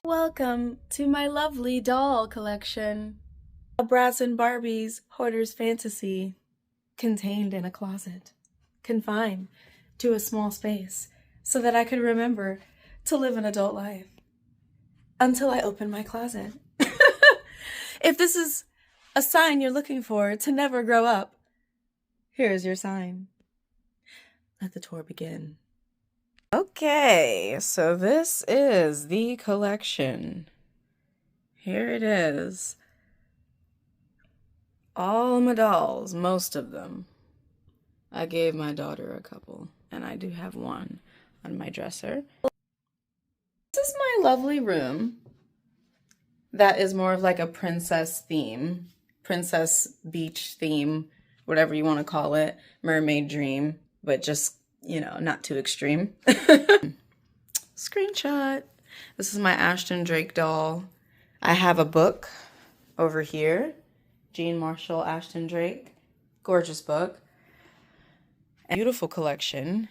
Welcome to my lovely doll collection. A Bratz and Barbies hoarder's fantasy contained in a closet, confined to a small space so that I could remember to live an adult life until I open my closet. If this is a sign you're looking for to never grow up, here is your sign. Let the tour begin. Okay, so this is the collection. Here it is. All my dolls, most of them. I gave my daughter a couple, and I do have one on my dresser. This is my lovely room. That is more of like a princess theme, princess beach theme, whatever you want to call it, mermaid dream, but just, you know, not too extreme. Screenshot. This is my Ashton Drake doll. I have a book over here. Jean Marshall, Ashton Drake. Gorgeous book. Beautiful collection.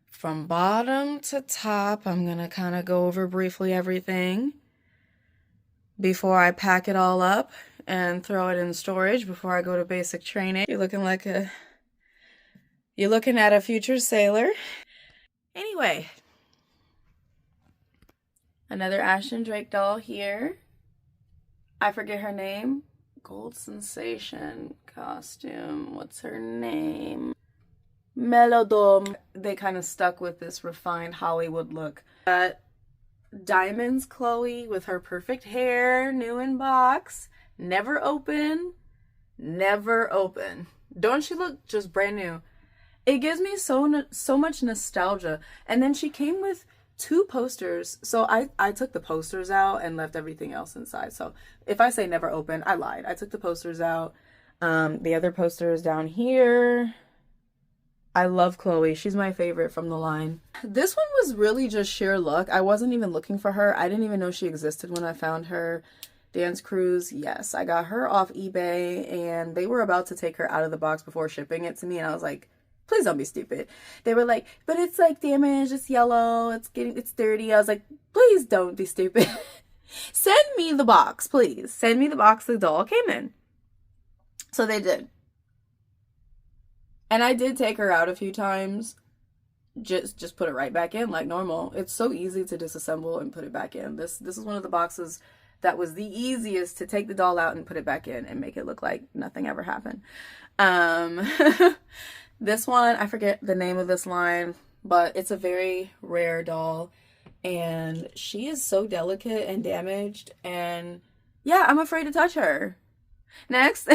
From bottom to top, I'm going to kind of go over briefly everything before I pack it all up and throw it in storage before I go to basic training. You're looking at a future sailor. Anyway, another Ashton Drake doll here. I forget her name. Gold Sensation costume. What's her name? Melodome. They kind of stuck with this refined Hollywood look. Diamonds Chloe with her perfect hair, new in box. Never open. Never open. Don't she look just brand new? It gives me so much nostalgia. And then she came with 2 posters. So I took the posters out and left everything else inside. So if I say never open, I lied. I took the posters out. The other poster is down here. I love Chloe. She's my favorite from the line. This one was really just sheer luck. I wasn't even looking for her. I didn't even know she existed when I found her. Dance Cruise, yes. I got her off eBay and they were about to take her out of the box before shipping it to me. And I was like, please don't be stupid. They were like, but it's like damaged, it's yellow, it's dirty. I was like, please don't be stupid. Send me the box, please. Send me the box the doll came in. So they did. And I did take her out a few times. Just put it right back in like normal. It's so easy to disassemble and put it back in. This is one of the boxes that was the easiest to take the doll out and put it back in and make it look like nothing ever happened. This one, I forget the name of this line, but it's a very rare doll. And she is so delicate and damaged. And yeah, I'm afraid to touch her. Next,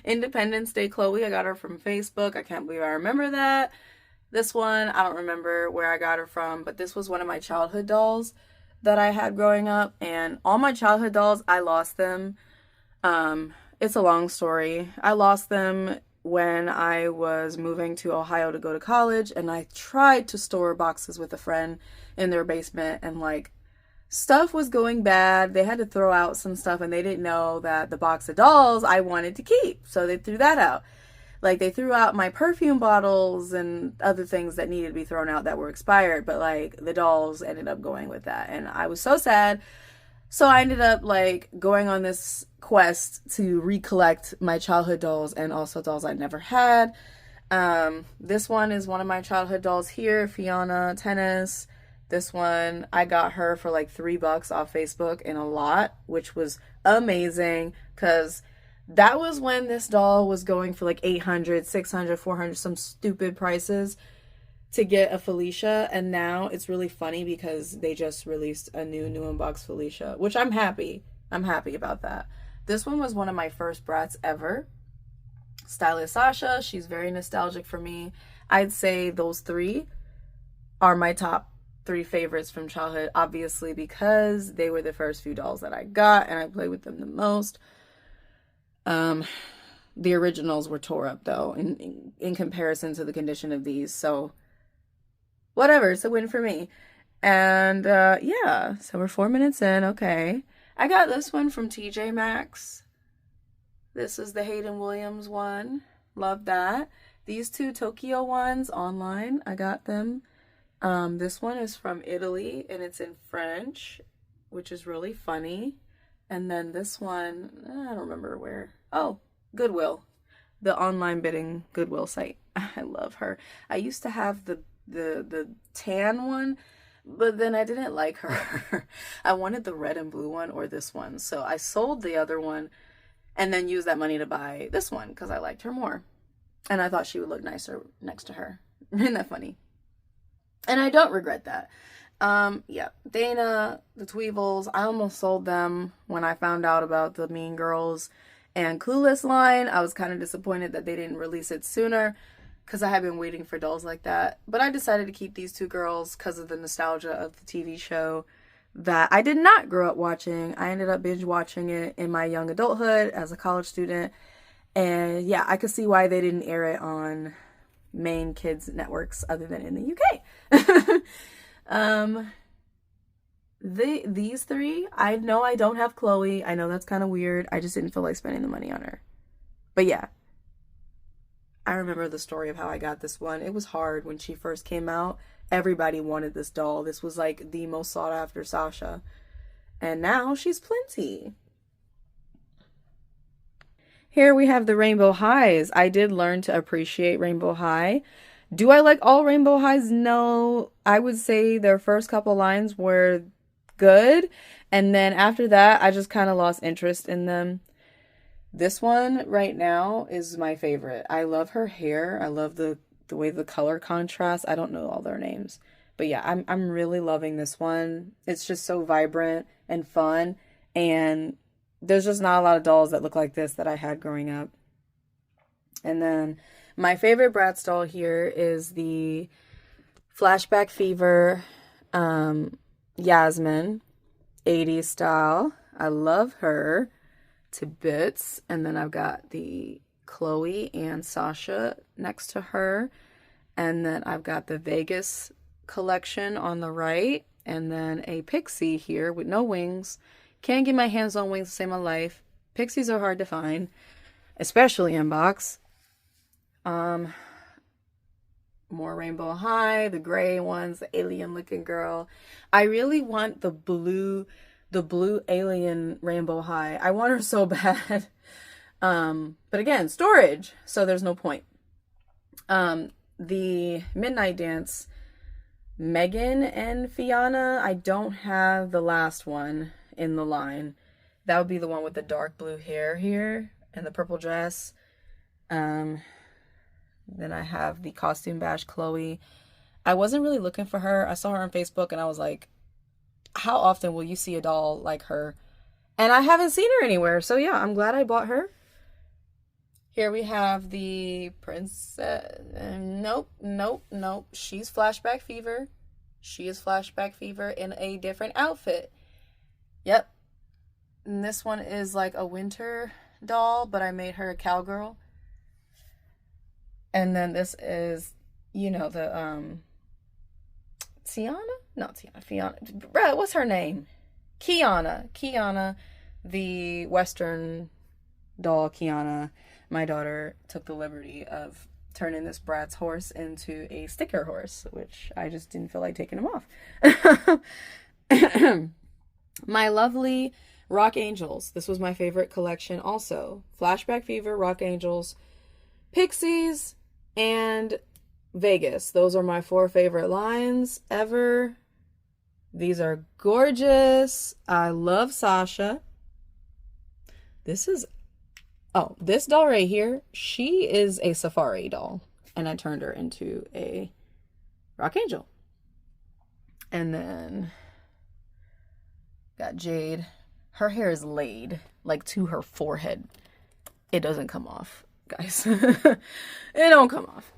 Independence Day Chloe. I got her from Facebook. I can't believe I remember that. This one, I don't remember where I got her from, but this was one of my childhood dolls that I had growing up. And all my childhood dolls, I lost them. It's a long story. I lost them when I was moving to Ohio to go to college, and I tried to store boxes with a friend in their basement, and like stuff was going bad. They had to throw out some stuff, and they didn't know that the box of dolls I wanted to keep, so they threw that out. Like, they threw out my perfume bottles and other things that needed to be thrown out that were expired, but like the dolls ended up going with that, and I was so sad. So I ended up like going on this quest to recollect my childhood dolls and also dolls I never had. This one is one of my childhood dolls here, Fiona Tennis. This one, I got her for like $3 off Facebook in a lot, which was amazing because that was when this doll was going for like 800, 600, 400, some stupid prices to get a Felicia. And now it's really funny because they just released a new unbox Felicia, which I'm happy. I'm happy about that. This one was one of my first Bratz ever. Stylist Sasha, she's very nostalgic for me. I'd say those 3 are my top 3 favorites from childhood, obviously because they were the first few dolls that I got and I played with them the most. The originals were tore up though in comparison to the condition of these, so whatever, it's a win for me. And yeah, so we're 4 minutes in. Okay, I got this one from TJ Maxx. This is the Hayden Williams one. Love that. These 2 Tokyo ones online, I got them. This one is from Italy and it's in French. which is really funny. And then this one, I don't remember where. Oh, Goodwill. The online bidding Goodwill site. I love her. I used to have the tan one, but then I didn't like her. I wanted the red and blue one or this one. So I sold the other one and then used that money to buy this one because I liked her more. And I thought she would look nicer next to her. Isn't that funny? And I don't regret that. Yeah, Dana, the Tweevils, I almost sold them when I found out about the Mean Girls and Clueless line. I was kind of disappointed that they didn't release it sooner because I had been waiting for dolls like that. But I decided to keep these two girls because of the nostalgia of the TV show that I did not grow up watching. I ended up binge watching it in my young adulthood as a college student. And yeah, I could see why they didn't air it on main kids networks other than in the UK. These three, I know I don't have Chloe. I know that's kind of weird. I just didn't feel like spending the money on her. But yeah, I remember the story of how I got this one. It was hard when she first came out. Everybody wanted this doll. This was like the most sought after Sasha. And now she's plenty. Here we have the Rainbow Highs. I did learn to appreciate Rainbow High. Do I like all Rainbow Highs? No. I would say their first couple lines were good. And then after that, I just kind of lost interest in them. This one right now is my favorite. I love her hair. I love the way the color contrasts. I don't know all their names. But yeah, I'm really loving this one. It's just so vibrant and fun. And there's just not a lot of dolls that look like this that I had growing up. And then my favorite Bratz doll here is the Flashback Fever Yasmin 80s style. I love her to bits. And then I've got the Chloe and Sasha next to her. And then I've got the Vegas collection on the right. And then a Pixie here with no wings. Can't get my hands on wings to save my life. Pixies are hard to find, especially in box. More Rainbow High, the gray ones, the alien looking girl. I really want the blue alien Rainbow High. I want her so bad. But again, storage, so there's no point. The Midnight Dance, Megan and Fiona. I don't have the last one in the line. That would be the one with the dark blue hair here and the purple dress. Then I have the Costume Bash Chloe. I wasn't really looking for her. I saw her on Facebook and I was like, how often will you see a doll like her? And I haven't seen her anywhere. So yeah, I'm glad I bought her. Here we have the Princess. Nope. She's Flashback Fever. She is Flashback Fever in a different outfit. Yep. And this one is like a winter doll, but I made her a cowgirl. And then this is, you know, the Tiana? Not Tiana, Fiona. Bruh, what's her name? Kiana, the Western doll Kiana. My daughter took the liberty of turning this Bratz horse into a sticker horse, which I just didn't feel like taking him off. My lovely Rock Angels. This was my favorite collection also. Flashback Fever, Rock Angels, Pixies, and Vegas. Those are my 4 favorite lines ever. These are gorgeous. I love Sasha. This doll right here, she is a safari doll. And I turned her into a Rock Angel. And then got Jade. Her hair is laid like to her forehead. It doesn't come off, guys. It don't come off.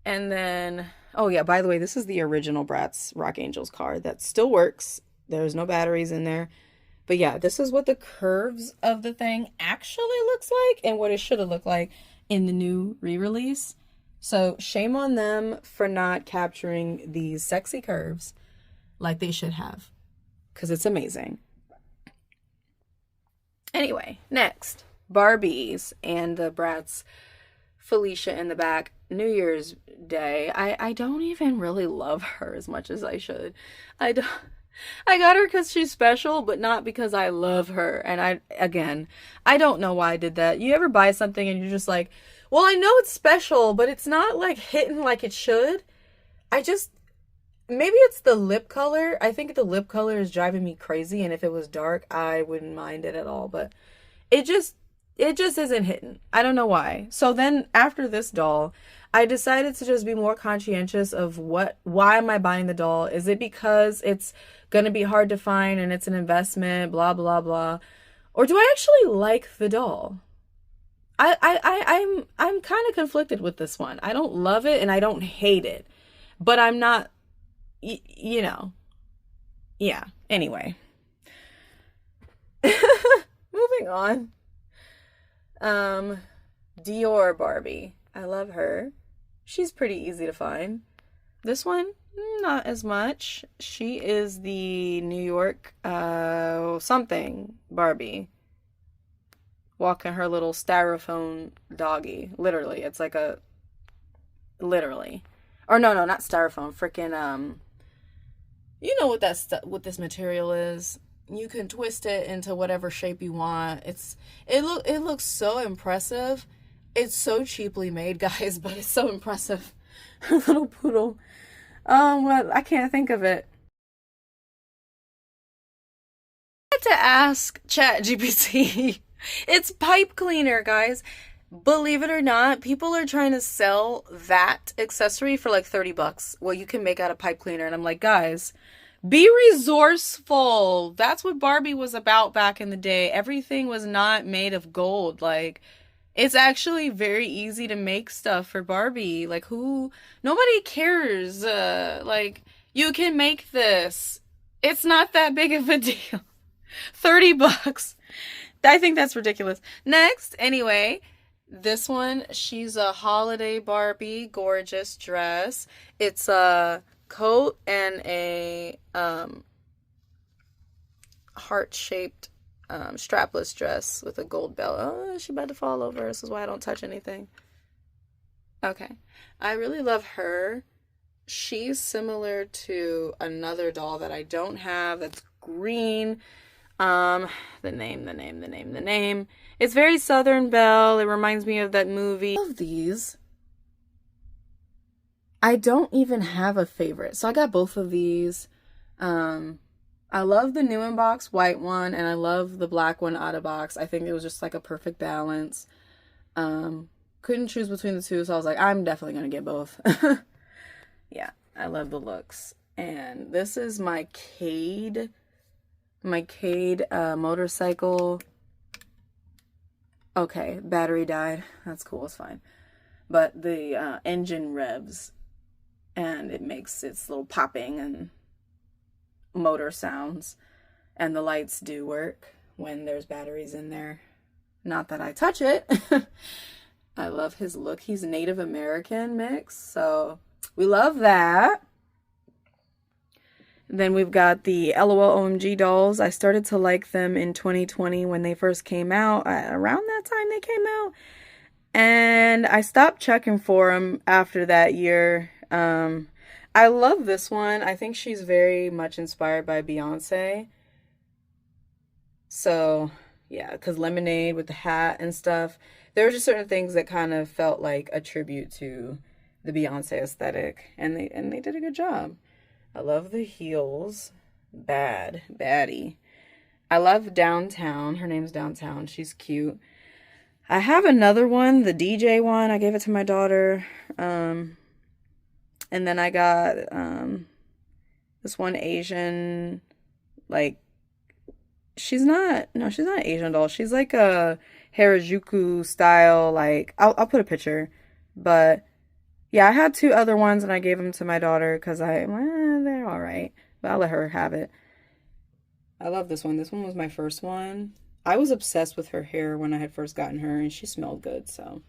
And then, oh yeah, by the way, this is the original Bratz Rock Angels card that still works. There's no batteries in there. But yeah, this is what the curves of the thing actually looks like and what it should have looked like in the new re-release. So shame on them for not capturing these sexy curves like they should have, because it's amazing. Anyway, next, Barbies and the Bratz Felicia in the back. New Year's Day. I don't even really love her as much as I should. I got her because she's special, but not because I love her. And I don't know why I did that. You ever buy something and you're just like, well, I know it's special, but it's not like hitting like it should? I just, maybe it's the lip color. I think the lip color is driving me crazy. And if it was dark, I wouldn't mind it at all. But it just, it just isn't hitting. I don't know why. So then after this doll, I decided to just be more conscientious of why am I buying the doll? Is it because it's going to be hard to find and it's an investment, blah, blah, blah? Or do I actually like the doll? I'm kind of conflicted with this one. I don't love it and I don't hate it, but I'm not, you know, yeah. Anyway, moving on. Um, Dior Barbie. I love her. She's pretty easy to find. This one, not as much. She is the New York something Barbie. Walking her little styrofoam doggy. Literally. It's like a literally. Or no, not styrofoam. Freaking you know what this material is. You can twist it into whatever shape you want. It looks so impressive. It's so cheaply made, guys, but it's so impressive. Little poodle. Well, I can't think of it. I had to ask ChatGPT. It's pipe cleaner, guys. Believe it or not, people are trying to sell that accessory for like 30 bucks. Well, you can make out a pipe cleaner. And I'm like, guys, be resourceful. That's what Barbie was about back in the day. Everything was not made of gold. Like, it's actually very easy to make stuff for Barbie. Like, nobody cares. Like, you can make this. It's not that big of a deal. 30 bucks. I think that's ridiculous. Next, anyway, this one, she's a holiday Barbie, gorgeous dress. It's a coat and a heart-shaped strapless dress with a gold belt. Oh, she's about to fall over. This is why I don't touch anything. Okay. I really love her. She's similar to another doll that I don't have that's green. The name. It's very Southern Belle. It reminds me of that movie. I love these. I don't even have a favorite. So I got both of these. I love the new in-box white one, and I love the black one out of box. I think it was just like a perfect balance. Couldn't choose between the two, so I was like, I'm definitely gonna get both. Yeah, I love the looks. And this is my Cade motorcycle. Okay, battery died. That's cool, it's fine. But the engine revs, and it makes its little popping and motor sounds, and the lights do work when there's batteries in there. Not that I touch it. I love his look. He's Native American mix, so we love that. Then we've got the LOL OMG dolls. I started to like them in 2020 when they first came out. Around that time they came out. And I stopped checking for them after that year. I love this one. I think she's very much inspired by Beyonce. So, yeah, because Lemonade with the hat and stuff. There were just certain things that kind of felt like a tribute to the Beyonce aesthetic. And they did a good job. I love the heels. Baddie. I love Downtown. Her name's Downtown. She's cute. I have another one, the DJ one. I gave it to my daughter. And then I got this one Asian, like, she's not an Asian doll. She's like a Harajuku style, like, I'll put a picture. But yeah, I had two other ones and I gave them to my daughter because they're all right. But I'll let her have it. I love this one. This one was my first one. I was obsessed with her hair when I had first gotten her, and she smelled good, so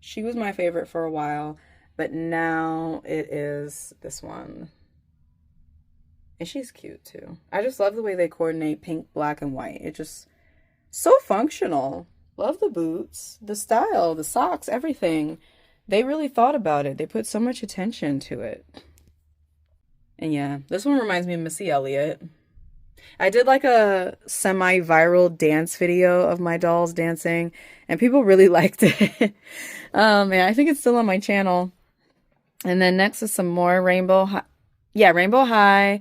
she was my favorite for a while. But now it is this one. And she's cute too. I just love the way they coordinate pink, black, and white. It just so functional. Love the boots, the style, the socks, everything. They really thought about it. They put so much attention to it. And yeah, this one reminds me of Missy Elliott. I did like a semi-viral dance video of my dolls dancing, and people really liked it. And I think it's still on my channel. And then next is some more Rainbow High. Yeah, Rainbow High.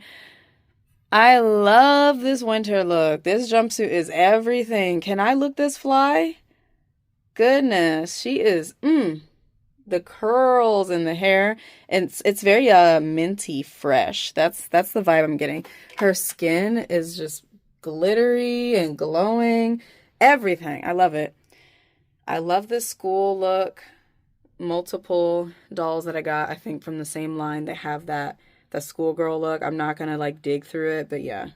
I love this winter look. This jumpsuit is everything. Can I look this fly? Goodness, she is, the curls in the hair. And it's very minty fresh. That's the vibe I'm getting. Her skin is just glittery and glowing. Everything. I love it. I love this school look. Multiple dolls that I got, I think, from the same line, they have the schoolgirl look. I'm not gonna like dig through it, but yeah,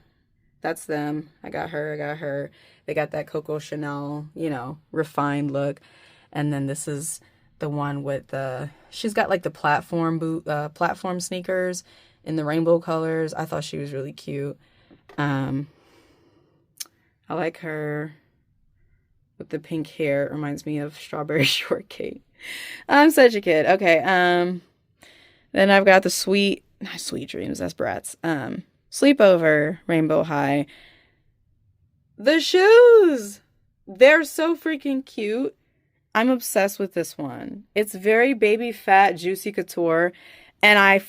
that's them. I got her. They got that Coco Chanel, refined look. And then this is the one with she's got like the platform sneakers in the rainbow colors. I thought she was really cute. I like her with the pink hair. It reminds me of Strawberry Shortcake. I'm such a kid. Okay. Then I've got the not Sweet Dreams, that's Bratz. Sleepover Rainbow High. The shoes! They're so freaking cute. I'm obsessed with this one. It's very baby fat, juicy couture. And I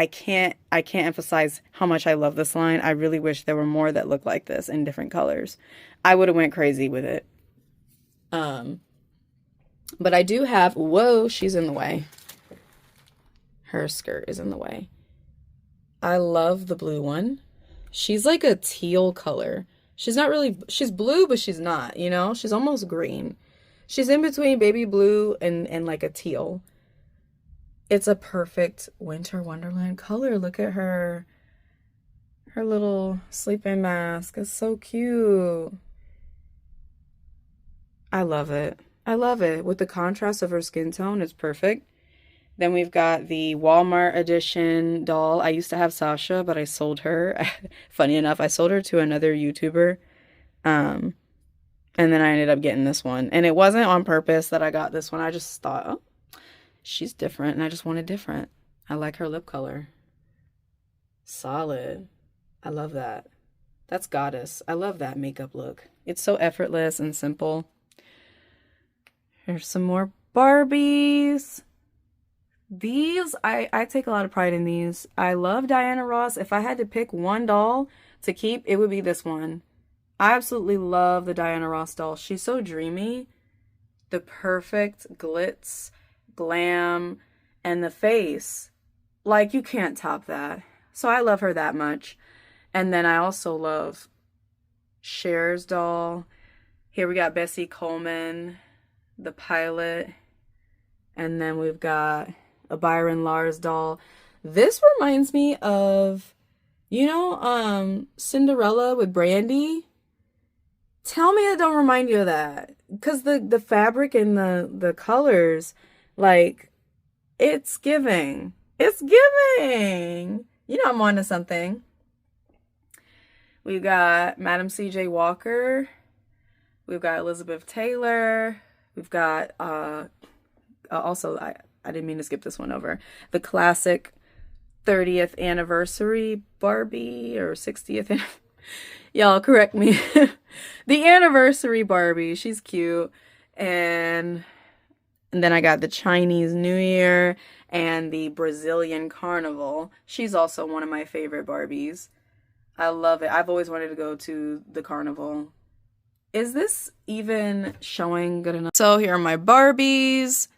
can't emphasize how much I love this line. I really wish there were more that look like this in different colors. I would have went crazy with it. But I do have, whoa, she's in the way. Her skirt is in the way. I love the blue one. She's like a teal color. She's blue, but she's not, She's almost green. She's in between baby blue and like a teal. It's a perfect winter wonderland color. Look at her. Her little sleeping mask is so cute. I love it. I love it. With the contrast of her skin tone, it's perfect. Then we've got the Walmart edition doll. I used to have Sasha, but I sold her. Funny enough, I sold her to another YouTuber. And then I ended up getting this one. And it wasn't on purpose that I got this one. I just thought, oh, she's different, and I just wanted different. I like her lip color. Solid. I love that. That's Goddess. I love that makeup look. It's so effortless and simple. Here's some more Barbies. These, I take a lot of pride in these. I love Diana Ross. If I had to pick one doll to keep, it would be this one. I absolutely love the Diana Ross doll. She's so dreamy. The perfect glitz, glam, and the face. Like, you can't top that. So I love her that much. And then I also love Cher's doll. Here we got Bessie Coleman, the pilot. And then we've got a Byron Lars doll. This reminds me of, Cinderella with Brandy. Tell me it don't remind you of that. Because the fabric and the colors, like, it's giving. It's giving. I'm onto something. We've got Madam C.J. Walker. We've got Elizabeth Taylor. We've got, also, I didn't mean to skip this one over. The classic 30th anniversary Barbie, or 60th. Y'all correct me. The anniversary Barbie. She's cute. And then I got the Chinese New Year and the Brazilian Carnival. She's also one of my favorite Barbies. I love it. I've always wanted to go to the carnival. Is this even showing good enough? So here are my Barbies.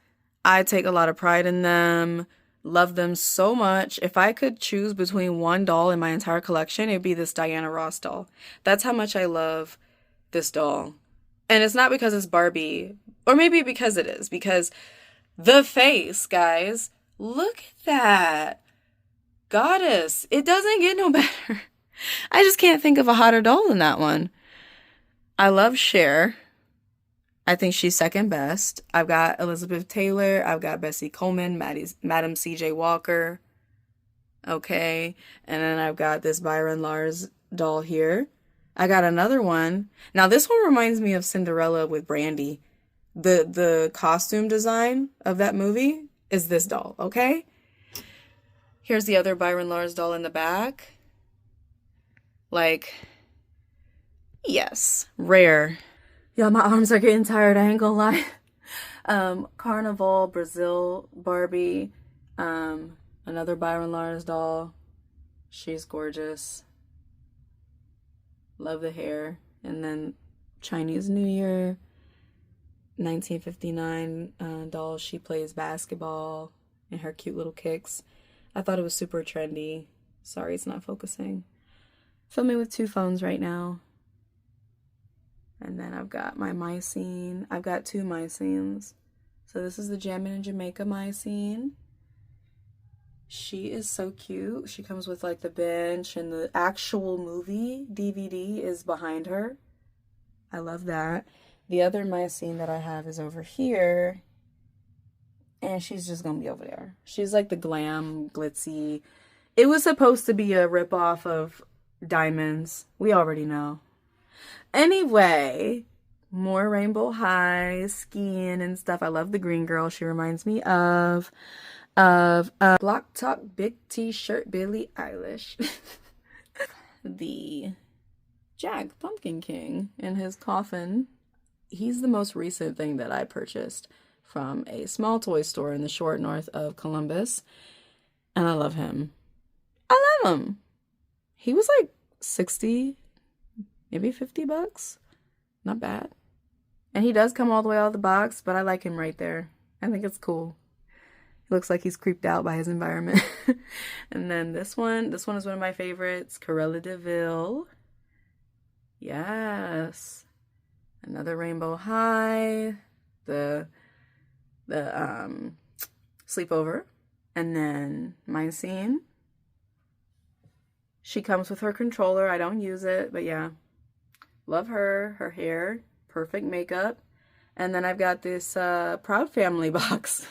I take a lot of pride in them. Love them so much. If I could choose between one doll in my entire collection, it'd be this Diana Ross doll. That's how much I love this doll. And it's not because it's Barbie, or maybe because it is, because the face, guys, look at that. Goddess. It doesn't get no better. I just can't think of a hotter doll than that one. I love Cher. I think she's second best. I've got Elizabeth Taylor. I've got Bessie Coleman, Madam C.J. Walker. Okay. And then I've got this Byron Lars doll here. I got another one. Now, this one reminds me of Cinderella with Brandy. The costume design of that movie is this doll, okay? Here's the other Byron Lars doll in the back. Like, yes, rare. Y'all, my arms are getting tired, I ain't gonna lie. Carnival, Brazil, Barbie, another Byron Lars doll. She's gorgeous. Love the hair. And then Chinese New Year, 1959 doll. She plays basketball and her cute little kicks. I thought it was super trendy. Sorry, it's not focusing. Filming with 2 phones right now. And then I've got my Mycene. I've got 2 Mycenes. So this is the Jammin' in Jamaica Mycene. She is so cute. She comes with like the bench, and the actual movie DVD is behind her. I love that. The other Mycene that I have is over here. And she's just gonna be over there. She's like the glam, glitzy. It was supposed to be a ripoff of Diamonds. We already know. Anyway, more Rainbow High, skiing and stuff. I love the green girl. She reminds me of Block Talk Big T-shirt Billie Eilish. The Jack Pumpkin King in his coffin. He's the most recent thing that I purchased from a small toy store in the short north of Columbus. And I love him. I love him. He was like 60, maybe $50. Not bad. And he does come all the way out of the box, but I like him right there. I think it's cool. He looks like he's creeped out by his environment. And then this one is one of my favorites, Corella DeVille. Yes. Another Rainbow High. The sleepover. And then Mycene. She comes with her controller. I don't use it, but yeah. Love her. Her hair. Perfect makeup. And then I've got this Proud Family box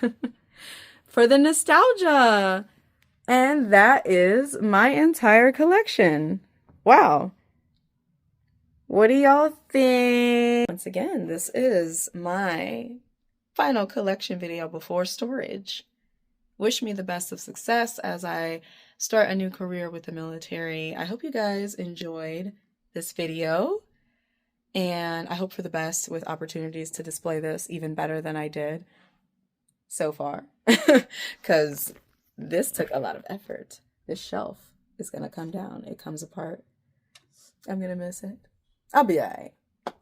for the nostalgia. And that is my entire collection. Wow. What do y'all think? Once again, this is my final collection video before storage. Wish me the best of success as I start a new career with the military. I hope you guys enjoyed this video, and I hope for the best with opportunities to display this even better than I did so far, because this took a lot of effort. This shelf is gonna come down. It comes apart. I'm gonna miss it. I'll be all right.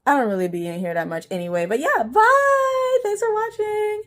I don't really be in here that much anyway, but yeah, bye. Thanks for watching.